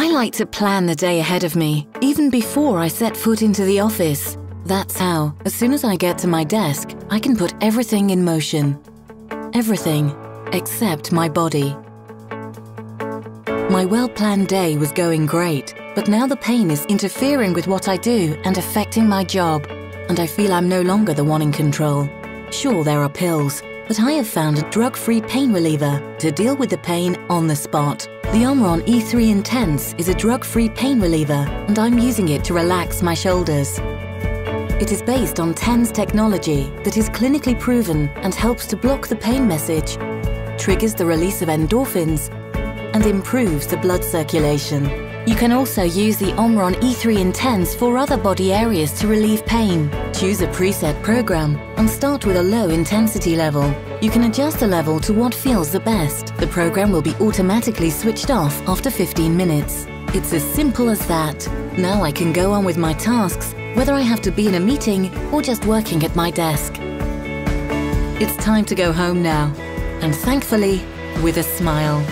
I like to plan the day ahead of me, even before I set foot into the office. That's how, as soon as I get to my desk, I can put everything in motion. Everything, except my body. My well-planned day was going great, but now the pain is interfering with what I do and affecting my job, and I feel I'm no longer the one in control. Sure, there are pills, but I have found a drug-free pain reliever to deal with the pain on the spot. The OMRON E3 Intense is a drug-free pain reliever, and I'm using it to relax my shoulders. It is based on TENS technology that is clinically proven and helps to block the pain message, triggers the release of endorphins, and improves the blood circulation. You can also use the OMRON E3 Intense for other body areas to relieve pain. Choose a preset program and start with a low intensity level. You can adjust the level to what feels the best. The program will be automatically switched off after 15 minutes. It's as simple as that. Now I can go on with my tasks, whether I have to be in a meeting or just working at my desk. It's time to go home now, and thankfully, with a smile.